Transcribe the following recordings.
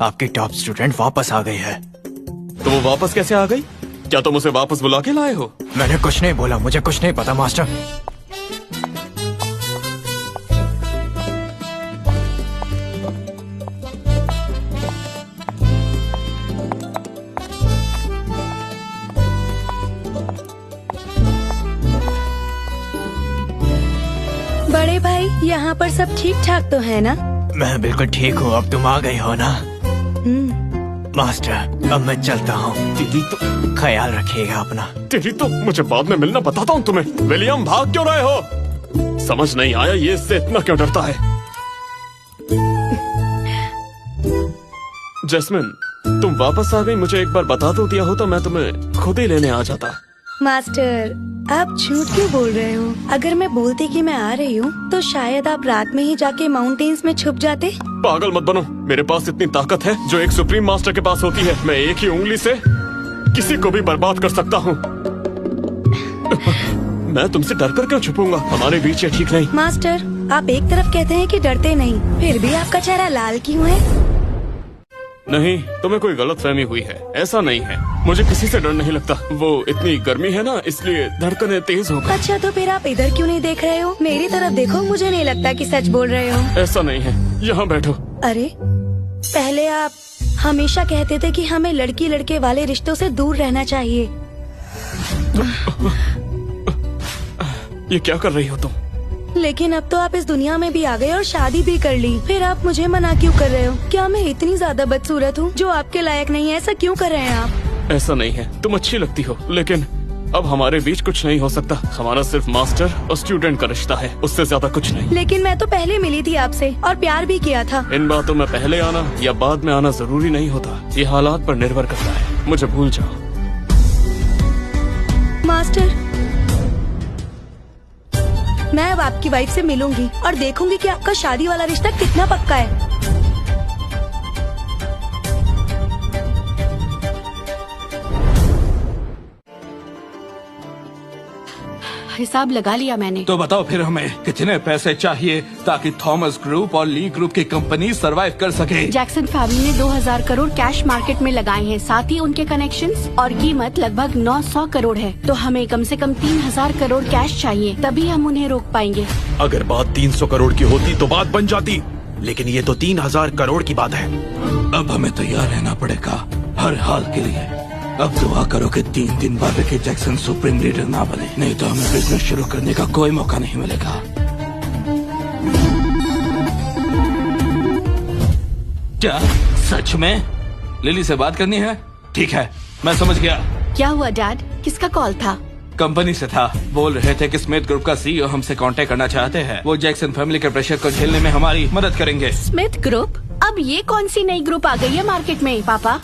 आपकी top student वापस आ गई है। तो वो वापस कैसे आ गई? क्या तुम उसे वापस बुला के लाए हो? मैंने कुछ नहीं बोला, मुझे कुछ नहीं पता मास्टर। बड़े भाई, यहाँ पर सब ठीक ठाक तो है ना? मैं बिल्कुल ठीक हूँ, अब तुम आ गई हो ना? मास्टर, अब मैं चलता हूँ। तेरी तो ख्याल रखिएगा अपना। तेरी तो मुझे बाद में मिलना बताता हूँ तुम्हें। विलियम, भाग क्यों रहे हो? समझ नहीं आया ये इससे इतना क्यों डरता है। जैस्मिन, तुम वापस आ गई, मुझे एक बार बता दो दिया हो तो मैं तुम्हें खुद ही लेने आ जाता। मास्टर, आप झूठ क्यों बोल रहे हो? अगर मैं बोलती कि मैं आ रही हूँ तो शायद आप रात में ही जाके माउंटेन्स में छुप जाते। पागल मत बनो, मेरे पास इतनी ताकत है जो एक सुप्रीम मास्टर के पास होती है। मैं एक ही उंगली से किसी को भी बर्बाद कर सकता हूँ। मैं तुमसे डर कर क्यों छुपूंगा? हमारे बीच ये ठीक नहीं। मास्टर, आप एक तरफ कहते हैं कि डरते नहीं, फिर भी आपका चेहरा लाल क्यों है? नहीं, तुम्हें कोई गलतफहमी हुई है। ऐसा नहीं है, मुझे किसी से डर नहीं लगता। वो इतनी गर्मी है ना, इसलिए धड़कनें तेज हो गई। अच्छा, तो फिर आप इधर क्यों नहीं देख रहे हो? मेरी तरफ देखो, मुझे नहीं लगता कि सच बोल रहे हो। ऐसा नहीं है, यहाँ बैठो। अरे, पहले आप हमेशा कहते थे कि हमें लड़की लड़के वाले रिश्तों से दूर रहना चाहिए। ये क्या कर रही हो तुम? लेकिन अब तो आप इस दुनिया में भी आ गए और शादी भी कर ली, फिर आप मुझे मना क्यों कर रहे हो? क्या मैं इतनी ज्यादा बदसूरत हूँ जो आपके लायक नहीं है? ऐसा क्यों कर रहे हैं आप? ऐसा नहीं है, तुम अच्छी लगती हो, लेकिन अब हमारे बीच कुछ नहीं हो सकता। हमारा सिर्फ मास्टर और स्टूडेंट का रिश्ता है, उससे ज्यादा कुछ नहीं। लेकिन मैं तो पहले मिली थी आपसे और प्यार भी किया था। इन बातों में पहले आना या बाद में आना जरूरी नहीं होता, ये हालात पर निर्भर करता है। मुझे भूल जाओ। मास्टर, मैं अब आपकी वाइफ से मिलूंगी और देखूंगी कि आपका शादी वाला रिश्ता कितना पक्का है। हिसाब लगा लिया मैंने। तो बताओ फिर हमें कितने पैसे चाहिए ताकि थॉमस ग्रुप और ली ग्रुप की कंपनी सरवाइव कर सके? जैक्सन फैमिली ने 2000 करोड़ कैश मार्केट में लगाए हैं, साथ ही उनके कनेक्शंस और कीमत लगभग 900 करोड़ है। तो हमें कम से कम 3000 करोड़ कैश चाहिए, तभी हम उन्हें रोक पाएंगे। अगर बात 300 करोड़ की होती तो बात बन जाती, लेकिन ये तो 3000 करोड़ की बात है। अब हमें तैयार रहना पड़ेगा हर हाल के लिए। अब दुआ करो कि 3 दिन बाद के जैक्सन सुप्रीम लीडर ना बने, नहीं तो हमें बिजनेस शुरू करने का कोई मौका नहीं मिलेगा। क्या सच में लिली से बात करनी है? ठीक है, मैं समझ गया। क्या हुआ डैड? किसका कॉल था? कंपनी से था, बोल रहे थे कि स्मिथ ग्रुप का सीईओ हमसे कांटेक्ट करना चाहते हैं। वो जैक्सन फैमिली के प्रेशर को झेलने में हमारी मदद करेंगे। Smith group? अब ये कौन सी नई ग्रुप आ गई है मार्केट में पापा?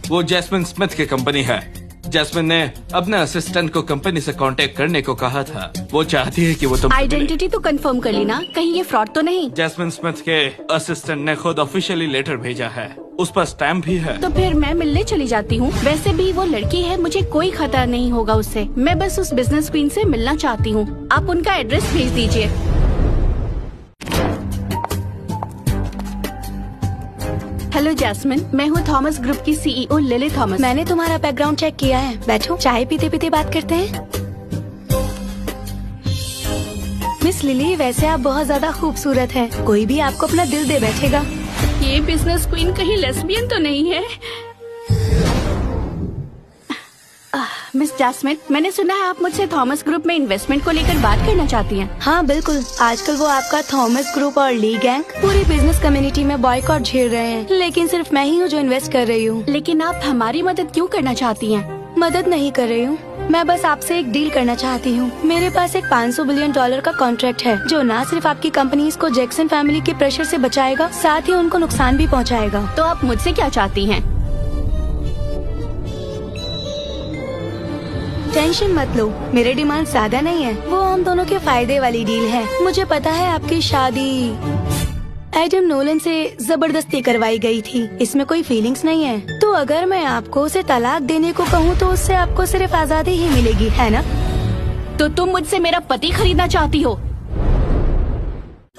वो जैस्मिन स्मिथ की कंपनी है। जैस्मिन ने अपने असिस्टेंट को कंपनी से कांटेक्ट करने को कहा था। वो चाहती है कि वो तुम आइडेंटिटी तो कंफर्म कर ली ना, कहीं ये फ्रॉड तो नहीं? जैस्मिन स्मिथ के असिस्टेंट ने खुद ऑफिशियली लेटर भेजा है, उस पर स्टैम्प भी है। तो फिर मैं मिलने चली जाती हूँ। वैसे भी वो लड़की है, मुझे कोई खतरा नहीं होगा उससे। मैं बस उस बिजनेस क्वीन से मिलना चाहती हूँ। आप उनका एड्रेस भेज दीजिए। हेलो जैस्मिन, मैं हूँ थॉमस ग्रुप की सीईओ लिली थॉमस। मैंने तुम्हारा बैकग्राउंड चेक किया है। बैठो, चाय पीते पीते बात करते हैं। मिस लिली, वैसे आप बहुत ज्यादा खूबसूरत हैं। कोई भी आपको अपना दिल दे बैठेगा। ये बिजनेस क्वीन कहीं लेस्बियन तो नहीं है? मिस जैस्मिन, मैंने सुना है आप मुझसे थॉमस ग्रुप में इन्वेस्टमेंट को लेकर बात करना चाहती हैं। हाँ बिल्कुल, आजकल वो आपका थॉमस ग्रुप और ली गैंग पूरी बिजनेस कम्युनिटी में बॉयकॉट झेल रहे हैं, लेकिन सिर्फ मैं ही हूँ जो इन्वेस्ट कर रही हूँ। लेकिन आप हमारी मदद क्यों करना चाहती हैं? मदद नहीं कर रही हूँ, मैं बस आपसे एक डील करना चाहती हूँ। मेरे पास एक $500 बिलियन का कॉन्ट्रैक्ट है जो न सिर्फ आपकी कंपनीज को जैक्सन फैमिली के प्रेशर से बचाएगा, साथ ही उनको नुकसान भी पहुँचाएगा। तो आप मुझसे क्या चाहती हैं? टेंशन मत लो, मेरे डिमांड ज्यादा नहीं है, वो हम दोनों के फायदे वाली डील है। मुझे पता है आपकी शादी एडम नोलन से जबरदस्ती करवाई गई थी, इसमें कोई फीलिंग्स नहीं है। तो अगर मैं आपको उसे तलाक देने को कहूँ तो उससे आपको सिर्फ आजादी ही मिलेगी, है ना? तो तुम मुझसे मेरा पति खरीदना चाहती हो?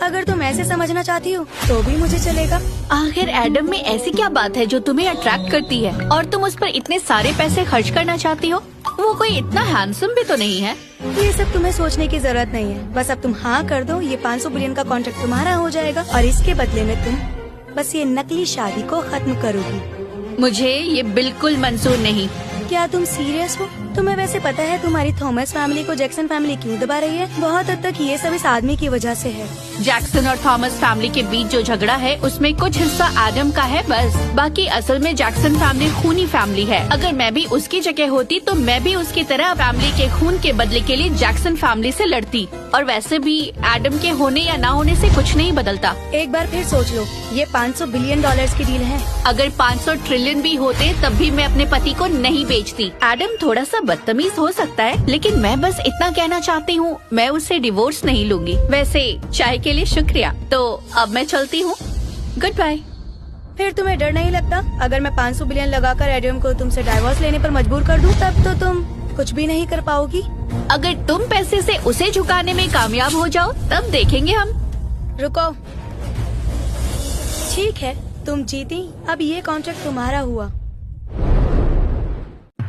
अगर तुम ऐसे समझना चाहती हो तो भी मुझे चलेगा। आखिर एडम में ऐसी क्या बात है जो तुम्हें अट्रैक्ट करती है और तुम उस पर इतने सारे पैसे खर्च करना चाहती हो? वो कोई इतना हैंडसम भी तो नहीं है। ये सब तुम्हें सोचने की जरूरत नहीं है, बस अब तुम हाँ कर दो, ये 500 बिलियन का कॉन्ट्रैक्ट तुम्हारा हो जाएगा और इसके बदले में तुम बस ये नकली शादी को खत्म करोगी। मुझे ये बिल्कुल मंजूर नहीं। क्या तुम सीरियस हो? तुम्हें वैसे पता है तुम्हारी थॉमस फैमिली को जैक्सन फैमिली क्यों दबा रही है? बहुत हद तक ये सब इस आदमी की वजह से है। जैक्सन और थॉमस फैमिली के बीच जो झगड़ा है उसमें कुछ हिस्सा एडम का है बस, बाकी असल में जैक्सन फैमिली खूनी फैमिली है। अगर मैं भी उसकी जगह होती तो मैं भी उसकी तरह फैमिली के खून के बदले के लिए जैक्सन फैमिली से लड़ती। और वैसे भी एडम के होने या ना होने से कुछ नहीं बदलता। एक बार फिर सोच लो, ये 500 बिलियन डॉलर्स की डील है। अगर 500 ट्रिलियन भी होते तब भी मैं अपने पति को नहीं बेचती। एडम थोड़ा सा बदतमीज हो सकता है, लेकिन मैं बस इतना कहना चाहती हूँ, मैं उससे डिवोर्स नहीं लूंगी। वैसे चाय के लिए शुक्रिया, तो अब मैं चलती हूँ। Good bye. फिर तुम्हें डर नहीं लगता अगर मैं 500 बिलियन लगाकर एडम को तुमसे डाइवोर्स लेने पर मजबूर कर दूं, तब तो तुम कुछ भी नहीं कर पाओगी। अगर तुम पैसे से उसे झुकाने में कामयाब हो जाओ तब देखेंगे हम। रुको, ठीक है तुम जीती, अब ये कॉन्ट्रैक्ट तुम्हारा हुआ।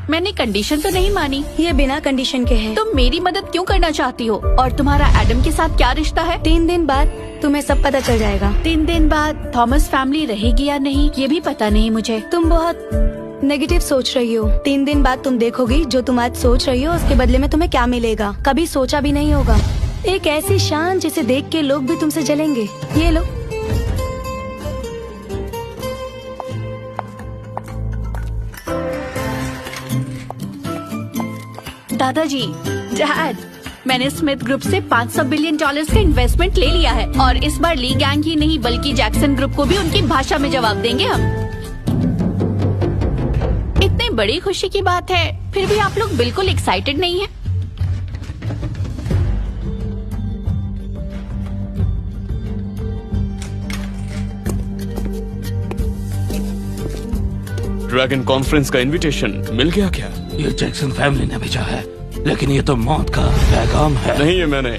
मैंने कंडीशन तो नहीं मानी। ये बिना कंडीशन के है। तुम मेरी मदद क्यों करना चाहती हो? और तुम्हारा एडम के साथ क्या रिश्ता है? 3 दिन बाद तुम्हें सब पता चल जाएगा। 3 दिन बाद थॉमस फैमिली रहेगी या नहीं ये भी पता नहीं मुझे। तुम बहुत नेगेटिव सोच रही हो। 3 दिन बाद तुम देखोगी जो तुम आज सोच रही हो उसके बदले में तुम्हें क्या मिलेगा, कभी सोचा भी नहीं होगा। एक ऐसी शान जिसे देख के लोग भी तुमसे जलेंगे। ये लो। दादाजी, डैड, मैंने स्मिथ ग्रुप से 500 बिलियन डॉलर्स का इन्वेस्टमेंट ले लिया है और इस बार ली गैंग ही नहीं बल्कि जैक्सन ग्रुप को भी उनकी भाषा में जवाब देंगे हम। इतने बड़ी खुशी की बात है, फिर भी आप लोग बिल्कुल एक्साइटेड नहीं हैं। ड्रैगन कॉन्फ्रेंस का इनविटेशन मिल गया क्या? ये जैक्सन फैमिली ने भेजा है, लेकिन ये तो मौत का पैगाम है। नहीं, ये मैंने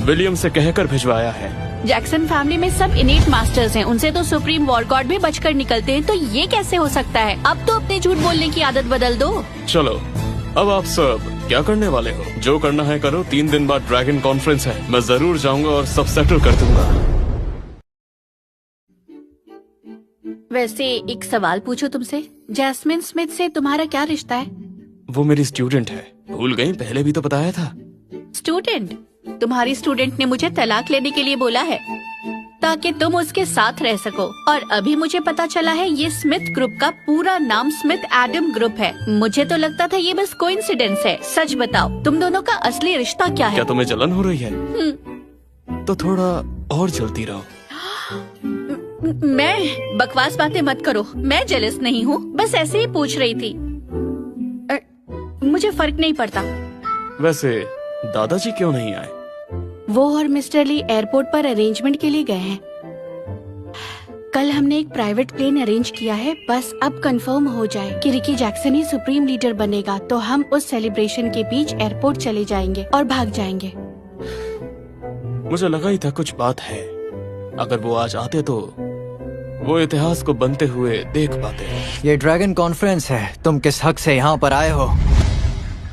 विलियम से कहकर भिजवाया है। जैक्सन फैमिली में सब इनेट मास्टर्स हैं, उनसे तो सुप्रीम वॉर गॉड भी बचकर निकलते हैं, तो ये कैसे हो सकता है? अब तो अपने झूठ बोलने की आदत बदल दो। चलो, अब आप सब क्या करने वाले हो? जो करना है करो। 3 दिन बाद ड्रैगन कॉन्फ्रेंस है, मैं जरूर जाऊंगा और सब सेटल कर दूंगा। वैसे एक सवाल पूछो तुमसे, जैस्मिन स्मिथ से तुम्हारा क्या रिश्ता है? वो मेरी स्टूडेंट है। भूल गई? पहले भी तो बताया था। स्टूडेंट? तुम्हारी स्टूडेंट ने मुझे तलाक लेने के लिए बोला है ताकि तुम उसके साथ रह सको, और अभी मुझे पता चला है ये स्मिथ ग्रुप का पूरा नाम स्मिथ एडम ग्रुप है। मुझे तो लगता था ये बस कोइंसिडेंस है। सच बताओ, तुम दोनों का असली रिश्ता क्या है? क्या तुम्हें जलन हो रही है? तो थोड़ा और जलती रहो। मैं बकवास बातें मत करो, मैं जेलस नहीं हूँ, बस ऐसे ही पूछ रही थी। मुझे फर्क नहीं पड़ता। वैसे दादाजी क्यों नहीं आए? वो और मिस्टर ली एयरपोर्ट पर अरेंजमेंट के लिए गए हैं। कल हमने एक प्राइवेट प्लेन अरेंज किया है, बस अब कंफर्म हो जाए कि रिकी जैक्सन ही सुप्रीम लीडर बनेगा तो हम उस सेलिब्रेशन के बीच एयरपोर्ट चले जाएंगे और भाग जाएंगे। मुझे लगा ही था कुछ बात है। अगर वो आज आते तो वो इतिहास को बनते हुए देख पाते। ये ड्रैगन कॉन्फ्रेंस है, तुम किस हक से यहाँ पर आए हो?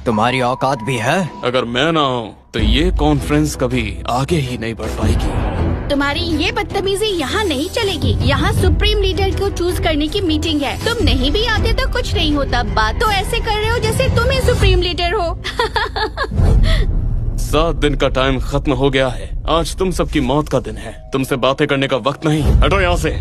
तुम्हारी औकात भी है? अगर मैं ना हूँ तो ये कॉन्फ्रेंस कभी आगे ही नहीं बढ़ पाएगी। तुम्हारी ये बदतमीजी यहाँ नहीं चलेगी। यहाँ सुप्रीम लीडर को चूज करने की मीटिंग है। तुम नहीं भी आते तो कुछ नहीं होता। बात तो ऐसे कर रहे हो जैसे तुम ही सुप्रीम लीडर हो। 7 दिन का टाइम खत्म हो गया है। आज तुम सबकी मौत का दिन है। तुमसे बातें करने का वक्त नहीं। हटो यहाँ से।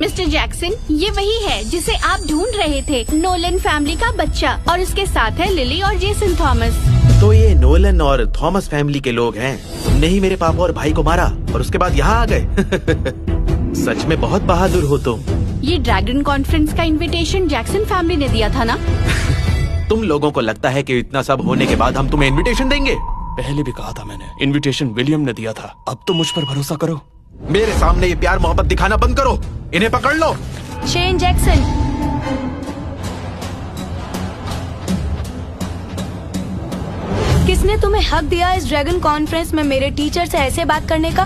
मिस्टर जैक्सन, ये वही है जिसे आप ढूंढ रहे थे, नोलन फैमिली का बच्चा, और उसके साथ है लिली और जेसन थॉमस। तो ये नोलन और थॉमस फैमिली के लोग हैं। तुमने ही मेरे पापा और भाई को मारा और उसके बाद यहाँ आ गए। सच में बहुत बहादुर हो तुम। ये ड्रैगन कॉन्फ्रेंस का इनविटेशन जैक्सन फैमिली ने दिया था ना? तुम लोगों को लगता है कि इतना सब होने के बाद हम तुम्हें इनविटेशन देंगे? पहले भी कहा था मैंने, इनविटेशन विलियम ने दिया था। अब तो मुझ पर भरोसा करो। मेरे सामने ये प्यार मोहब्बत दिखाना बंद करो। इन्हें पकड़ लो। शेन जैक्सन, किसने तुम्हें हक दिया इस ड्रैगन कॉन्फ्रेंस में मेरे टीचर से ऐसे बात करने का?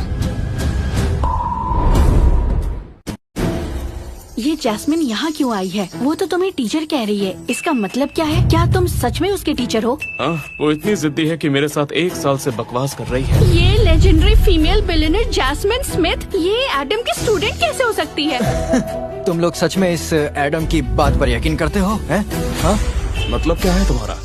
ये जैस्मिन यहाँ क्यों आई है? वो तो तुम्हें टीचर कह रही है, इसका मतलब क्या है? क्या तुम सच में उसके टीचर हो? हाँ, वो इतनी जिद्दी है कि मेरे साथ 1 साल से बकवास कर रही है। ये legendary female billionaire Jasmine Smith ये एडम की स्टूडेंट कैसे हो सकती है? तुम लोग सच में इस एडम की बात पर यकीन करते हो? हैं? हाँ? मतलब क्या है तुम्हारा?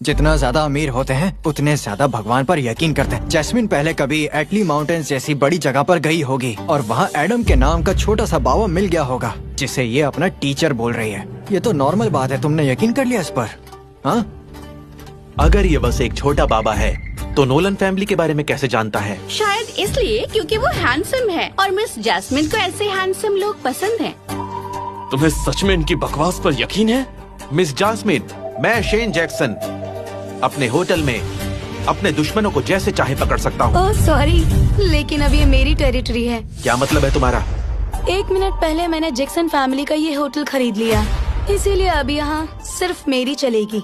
जितना ज्यादा अमीर होते हैं उतने ज्यादा भगवान पर यकीन करते हैं। जैस्मिन पहले कभी एटली माउंटेन्स जैसी बड़ी जगह पर गई होगी और वहाँ एडम के नाम का छोटा सा बाबा मिल गया होगा जिसे ये अपना टीचर बोल रही है। ये तो नॉर्मल बात है, तुमने यकीन कर लिया इस पर? हाँ? अगर ये बस एक छोटा बाबा है तो नोलन फैमिली के बारे में कैसे जानता है? शायद इसलिए क्योंकि वो हैंडसम है और मिस जैस्मिन को ऐसे हैंडसम लोग पसंद हैं। तुम्हें सच में इनकी बकवास पर यकीन है? मिस जास्मिन, मैं शेन जैक्सन अपने होटल में अपने दुश्मनों को जैसे चाहे पकड़ सकता हूँ। ओह सॉरी, लेकिन अब ये मेरी टेरिटरी है। क्या मतलब है तुम्हारा? 1 मिनट पहले मैंने जैक्सन फैमिली का ये होटल खरीद लिया, इसीलिए अब यहाँ सिर्फ मेरी चलेगी।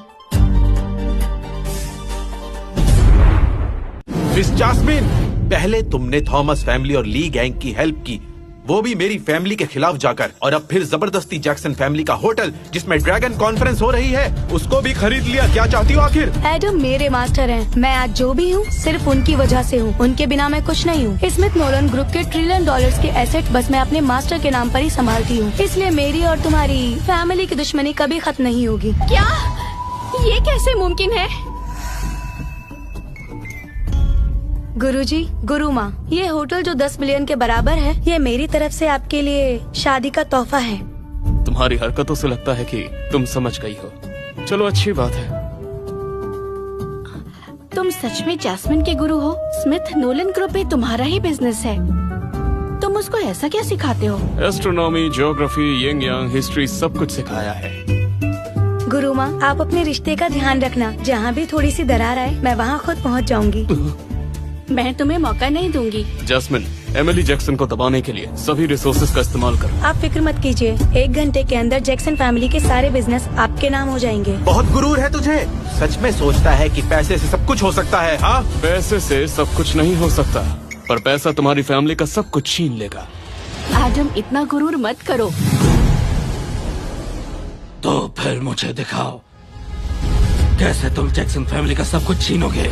मिस जास्मिन, पहले तुमने थॉमस फैमिली और ली गैंग की हेल्प की, वो भी मेरी फैमिली के खिलाफ जाकर, और अब फिर जबरदस्ती जैक्सन फैमिली का होटल जिसमें ड्रैगन कॉन्फ्रेंस हो रही है उसको भी खरीद लिया। क्या चाहती हो आखिर? एडम मेरे मास्टर हैं। मैं आज जो भी हूँ सिर्फ उनकी वजह से हूँ, उनके बिना मैं कुछ नहीं हूँ। स्मिथ नोलन ग्रुप के $1 ट्रिलियन के एसेट बस मैं अपने मास्टर के नाम पर ही संभालती हूँ, इसलिए मेरी और तुम्हारी फैमिली की दुश्मनी कभी खत्म नहीं होगी। क्या ये कैसे मुमकिन है? गुरुजी, गुरु माँ, ये होटल जो 10 बिलियन के बराबर है, ये मेरी तरफ से आपके लिए शादी का तोहफा है। तुम्हारी हरकतों से लगता है कि तुम समझ गई हो। चलो अच्छी बात है। तुम सच में जैस्मिन के गुरु हो? स्मिथ नोलन ग्रुप में तुम्हारा ही बिजनेस है, तुम उसको ऐसा क्या सिखाते हो? एस्ट्रोनॉमी, ज्योग्राफी, यिंग यांग, हिस्ट्री सब कुछ सिखाया है। गुरु माँ, आप अपने रिश्ते का ध्यान रखना। जहाँ भी थोड़ी सी दरार आए मैं वहाँ खुद पहुँच जाऊंगी। मैं तुम्हें मौका नहीं दूंगी। जैस्मिन, एमिली जैक्सन को दबाने के लिए सभी रिसोर्सेज का इस्तेमाल करो। आप फिक्र मत कीजिए, 1 घंटे के अंदर जैक्सन फैमिली के सारे बिजनेस आपके नाम हो जाएंगे। बहुत गुरूर है तुझे। सच में सोचता है कि पैसे से सब कुछ हो सकता है? हाँ, पैसे से सब कुछ नहीं हो सकता, पर पैसा तुम्हारी फैमिली का सब कुछ छीन लेगा। एडम, इतना गुरूर मत करो। तो फिर मुझे दिखाओ कैसे तुम जैक्सन फैमिली का सब कुछ छीनोगे।